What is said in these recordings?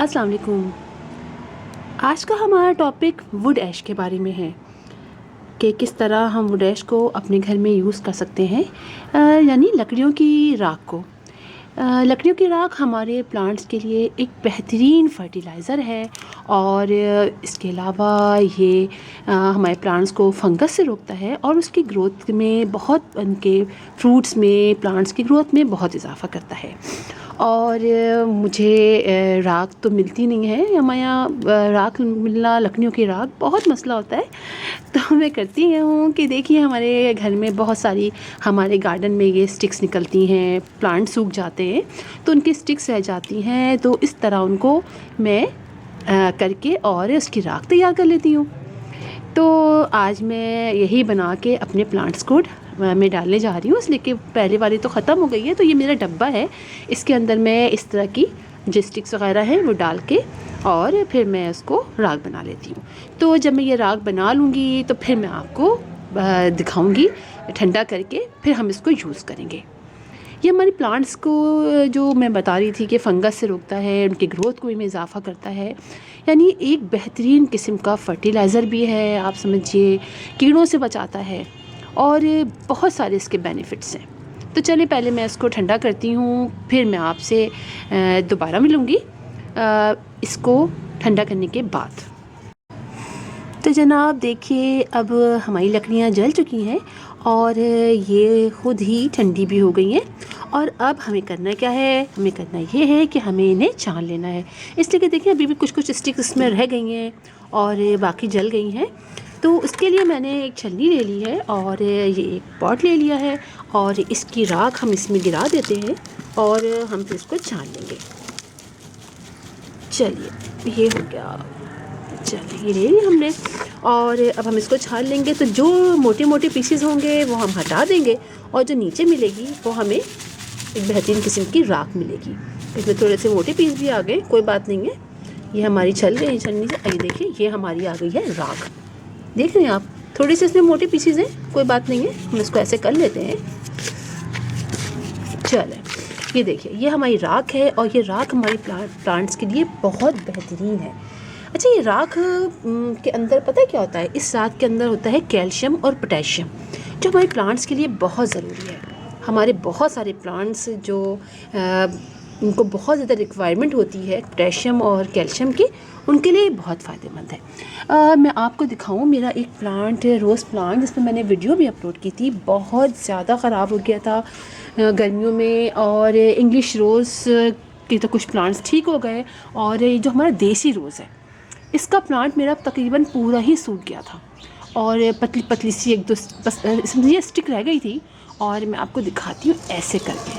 अस्सलाम वालेकुम। आज का हमारा टॉपिक वुड ऐश के बारे में है कि किस तरह हम वुड ऐश को अपने घर में यूज़ कर सकते हैं, यानी लकड़ियों की राख को। लकड़ियों की राख हमारे प्लांट्स के लिए एक बेहतरीन फर्टिलाइज़र है और इसके अलावा ये हमारे प्लांट्स को फंगस से रोकता है और उसकी ग्रोथ में बहुत, उनके फ्रूट्स में, प्लांट्स की ग्रोथ में बहुत इजाफ़ा करता है। और मुझे राख तो मिलती नहीं है, हमारे यहाँ राख मिलना, लकड़ियों की राख बहुत मसला होता है। तो मैं करती हूँ कि देखिए हमारे घर में बहुत सारी, हमारे गार्डन में ये स्टिक्स निकलती हैं, प्लांट सूख जाते हैं तो उनकी स्टिक्स रह जाती हैं, तो इस तरह उनको मैं करके और उसकी राख तैयार कर लेती हूँ। तो आज मैं यही बना के अपने प्लांट्स को मैं डालने जा रही हूँ, इसलिए कि पहले वाली तो ख़त्म हो गई है। तो ये मेरा डब्बा है, इसके अंदर मैं इस तरह की जो स्टिक्स वगैरह हैं वो डाल के और फिर मैं उसको राख बना लेती हूँ। तो जब मैं ये राख बना लूँगी तो फिर मैं आपको दिखाऊँगी ठंडा करके, फिर हम इसको यूज़ करेंगे। ये हमारी प्लांट्स को, जो मैं बता रही थी कि फंगस से रोकता है, उनकी ग्रोथ को में इजाफ़ा करता है, यानी एक बेहतरीन किस्म का फर्टिलाइज़र भी है, आप समझिए, कीड़ों से बचाता है और बहुत सारे इसके बेनिफिट्स हैं। तो चलिए पहले मैं इसको ठंडा करती हूँ, फिर मैं आपसे दोबारा मिलूँगी इसको ठंडा करने के बाद। तो जनाब देखिए, अब हमारी लकड़ियाँ जल चुकी हैं और ये ख़ुद ही ठंडी भी हो गई हैं। और अब हमें करना क्या है, हमें करना ये है कि हमें इन्हें छान लेना है। इसलिए कि देखिए अभी भी कुछ कुछ स्टिक्स इसमें रह गई हैं और बाकी जल गई हैं। तो उसके लिए मैंने एक छलनी ले ली है और ये एक पॉट ले लिया है और इसकी राख हम इसमें गिरा देते हैं और हम फिर इसको छान लेंगे। चलिए ये हो गया, चलिए ये ले लिया हमने और अब हम इसको छान लेंगे। तो जो मोटे मोटे पीसेस होंगे वो हम हटा देंगे और जो नीचे मिलेगी वो हमें एक बेहतरीन किस्म की राख मिलेगी। इसमें थोड़े से मोटे पीस भी आ गए, कोई बात नहीं है, ये हमारी छल गई छलनी से। आइए देखिए ये हमारी आ गई है राख, देख रहे हैं आप, थोड़े से इसमें मोटे पीसेस हैं, कोई बात नहीं है, हम इसको ऐसे कर लेते हैं। चलें, ये देखिए ये हमारी राख है और ये राख हमारी प्लांट्स के लिए बहुत बेहतरीन है। अच्छा, ये राख के अंदर पता है क्या होता है, इस राख के अंदर होता है कैल्शियम और पोटेशियम, जो हमारे प्लांट्स के लिए बहुत ज़रूरी है। हमारे बहुत सारे प्लांट्स जो उनको बहुत ज़्यादा रिक्वायरमेंट होती है पोटेशियम और कैल्शियम की, उनके लिए बहुत फ़ायदेमंद है। मैं आपको दिखाऊं, मेरा एक प्लांट है, रोज़ प्लांट, जिसमें मैंने वीडियो भी अपलोड की थी, बहुत ज़्यादा ख़राब हो गया था गर्मियों में, और इंग्लिश रोज़ के तो कुछ प्लांट्स ठीक हो गए और जो हमारा देसी रोज़ है, इसका प्लांट मेरा तकरीबन पूरा ही सूख गया था और पतली पतली सी एक दो इसमें स्टिक रह गई थी। और मैं आपको दिखाती हूँ ऐसे करके,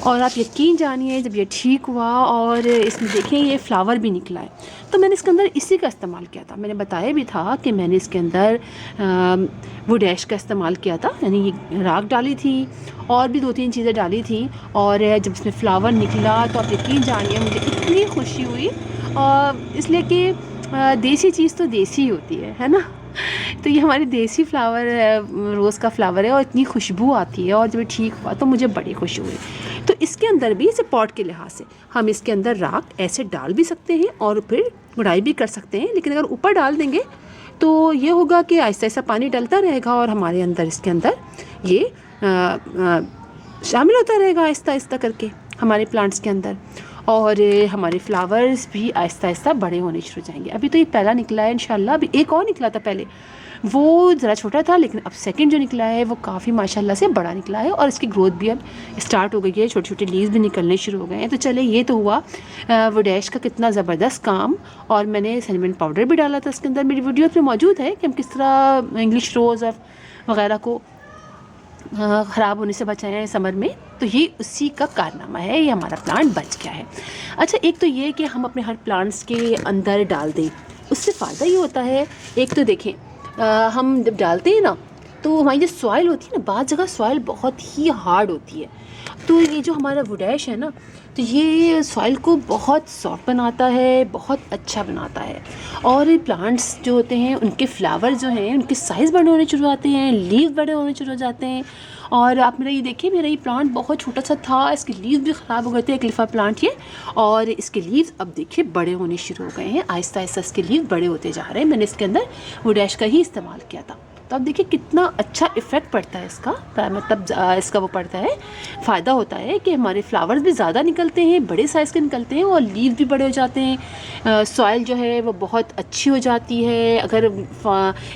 और आप यकीन जानिए जब ये ठीक हुआ और इसमें देखें ये फ्लावर भी निकला है, तो मैंने इसके अंदर इसी का इस्तेमाल किया था। मैंने बताया भी था कि मैंने इसके अंदर वुड ऐश का इस्तेमाल किया था, यानी ये राख डाली थी और भी 2-3 चीज़ें डाली थी। और जब इसमें फ्लावर निकला तो आप यकीन जानिए मुझे इतनी खुशी हुई, इसलिए कि देसी चीज़ तो देसी होती है ना। तो ये हमारी देसी फ्लावर रोज़ का फ्लावर है और इतनी खुशबू आती है, और जब ठीक हुआ तो मुझे बड़ी खुशी हुई। तो इसके अंदर भी, इसे पॉट के लिहाज से, हम इसके अंदर राख ऐसे डाल भी सकते हैं और फिर गुड़ाई भी कर सकते हैं, लेकिन अगर ऊपर डाल देंगे तो ये होगा कि आहिस्ता आहिस्ता पानी डलता रहेगा और हमारे अंदर, इसके अंदर ये शामिल होता रहेगा आहिस्ता आहिस्ता करके हमारे प्लांट्स के अंदर, और हमारे फ्लावर्स भी आहिस्ता आहिस्ता बड़े होने शुरू हो जाएंगे। अभी तो ये पहला निकला है इंशाल्लाह, अभी एक और निकला था पहले, वो ज़रा छोटा था, लेकिन अब सेकंड जो निकला है वो काफ़ी माशाल्लाह से बड़ा निकला है और इसकी ग्रोथ भी अब स्टार्ट हो गई है, छोटे छोटे लीव्स भी निकलने शुरू हो गए हैं। तो चले, ये तो हुआ वुड ऐश का कितना ज़बरदस्त काम। और मैंने सैलमन पाउडर भी डाला था इसके अंदर, मेरी वीडियो में मौजूद है कि हम किस तरह इंग्लिश रोज़ और वगैरह को ख़राब होने से बचाए हैं समर में। तो ये उसी का कारनामा है, ये हमारा प्लांट बच गया है। अच्छा, एक तो ये कि हम अपने हर प्लांट्स के अंदर डाल दें, उससे फ़ायदा ये होता है, एक तो देखें हम जब डालते हैं ना तो हमारी जो सॉइल होती है ना, बाद जगह सॉइल बहुत ही हार्ड होती है, तो ये जो हमारा वुड ऐश है ना, तो ये सॉइल को बहुत सॉफ्ट बनाता है, बहुत अच्छा बनाता है। और प्लांट्स जो होते हैं उनके फ्लावर जो हैं उनके साइज़ बड़े होने शुरू हो जाते हैं, लीव बड़े होने शुरू हो जाते हैं। और आप मेरा ये देखिए, मेरा ये प्लांट बहुत छोटा सा था, इसके लीव भी ख़राब हो गए थे, एक लिफा प्लांट ये, और इसके लीव्स अब देखिए बड़े होने शुरू हो गए हैं, आहिस्ता आहिस्ता इसके लीव बड़े होते जा रहे हैं। मैंने इसके अंदर वुड ऐश का ही इस्तेमाल किया था, तो अब देखिए कितना अच्छा इफ़ेक्ट पड़ता है इसका, मतलब इसका वो पड़ता है, फ़ायदा होता है कि हमारे फ्लावर्स भी ज़्यादा निकलते हैं, बड़े साइज़ के निकलते हैं, और लीव भी बड़े हो जाते हैं, सॉइल जो है वो बहुत अच्छी हो जाती है। अगर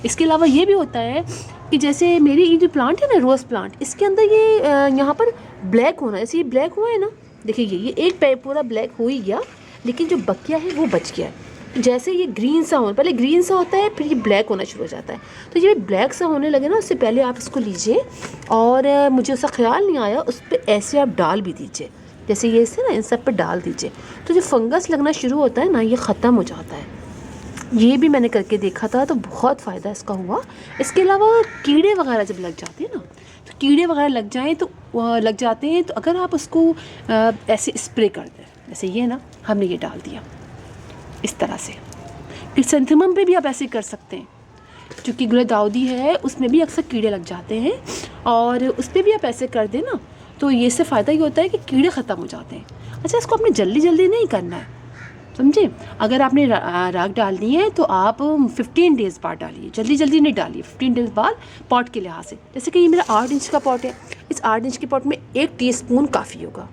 इसके अलावा ये भी होता है कि जैसे मेरी ये जो प्लांट है ना, रोज़ प्लांट, इसके अंदर ये यहाँ पर ब्लैक होना है, जैसे ये ब्लैक हुआ है ना, देखिए ये एक पैर पूरा ब्लैक हो ही गया, लेकिन जो बकिया है वो बच गया है। जैसे ये ग्रीन सा हो, पहले ग्रीन सा होता है, फिर ये ब्लैक होना शुरू हो जाता है, तो ये ब्लैक सा होने लगे ना, उससे पहले आप इसको लीजिए, और मुझे उसका ख्याल नहीं आया, उस पर ऐसे आप डाल भी दीजिए, जैसे ये इससे ना इन सब पे डाल दीजिए, तो जो फंगस लगना शुरू होता है ना, ये ख़त्म हो जाता है। ये भी मैंने करके देखा था, तो बहुत फ़ायदा इसका हुआ। इसके अलावा कीड़े वगैरह जब लग जाते हैं ना, तो कीड़े वगैरह लग जाएँ तो लग जाते हैं, तो अगर आप उसको ऐसे स्प्रे कर दें, जैसे ये ना हमने ये डाल दिया इस तरह से, क्रिसेंथेमम पे भी आप ऐसे कर सकते हैं, क्योंकि गुलदाउदी है उसमें भी अक्सर कीड़े लग जाते हैं, और उस पर भी आप ऐसे कर दें ना, तो ये से फ़ायदा ये होता है कि कीड़े ख़त्म हो जाते हैं। अच्छा, इसको आपने जल्दी जल्दी नहीं करना है, समझे। अगर आपने राख डालनी है तो आप 15 डेज़ बाद डालिए, जल्दी जल्दी नहीं डालिए, 15 डेज़ बाद पॉट के लिहाज से। जैसे कि ये मेरा 8 इंच का पॉट है, इस 8 इंच के पॉट में 1 टीस्पून काफ़ी होगा,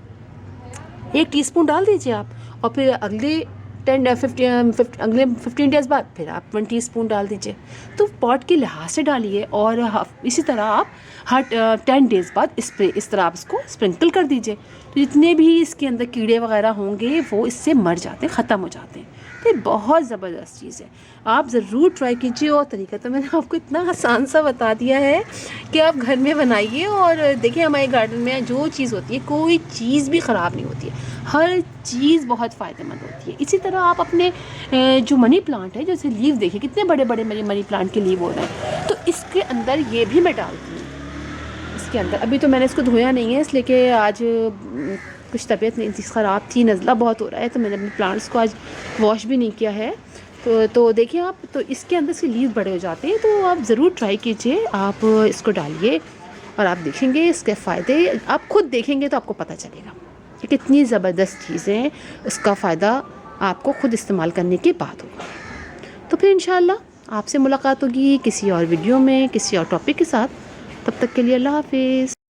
1 टीस्पून डाल दीजिए आप, और फिर अगले 15 डेज़ बाद फिर आप 1 टीस्पून डाल दीजिए। तो पॉट के लिहाज से डालिए, और इसी तरह आप हर 10 डेज़ बाद स्प्रे इस तरह आप इसको स्प्रिंकल कर दीजिए, तो जितने भी इसके अंदर कीड़े वगैरह होंगे वो इससे मर जाते हैं, ख़त्म हो जाते हैं। तो ये बहुत ज़बरदस्त चीज़ है, आप ज़रूर ट्राई कीजिए। और तरीका तो मैंने आपको इतना आसान सा बता दिया है कि आप घर में बनाइए, और देखिए हमारे गार्डन में जो चीज़ होती है, कोई चीज़ भी ख़राब नहीं होती है, हर चीज़ बहुत फ़ायदेमंद होती है। इसी तरह आप अपने जो मनी प्लांट है, जैसे लीव देखिए कितने बड़े बड़े मेरे मनी प्लांट के लीव हो रहे हैं, तो इसके अंदर ये भी मैं डालती हूँ इसके अंदर। अभी तो मैंने इसको धोया नहीं है, इसलिए कि आज कुछ तबीयत नहीं थी, ख़राब थी, नज़ला बहुत हो रहा है, तो मैंने अपने प्लांट्स को आज वॉश भी नहीं किया है। तो देखिए आप, तो इसके अंदर से लीव बड़े हो जाते हैं, तो आप ज़रूर ट्राई कीजिए, आप इसको डालिए, और आप देखेंगे इसके फ़ायदे, आप खुद देखेंगे तो आपको पता चलेगा कि कितनी ज़बरदस्त चीज़ें हैं। इसका फ़ायदा आपको खुद इस्तेमाल करने के बाद होगा। तो फिर इंशाअल्लाह आपसे मुलाकात होगी किसी और वीडियो में, किसी और टॉपिक के साथ। तब तक के लिए अल्लाह हाफ़िज़।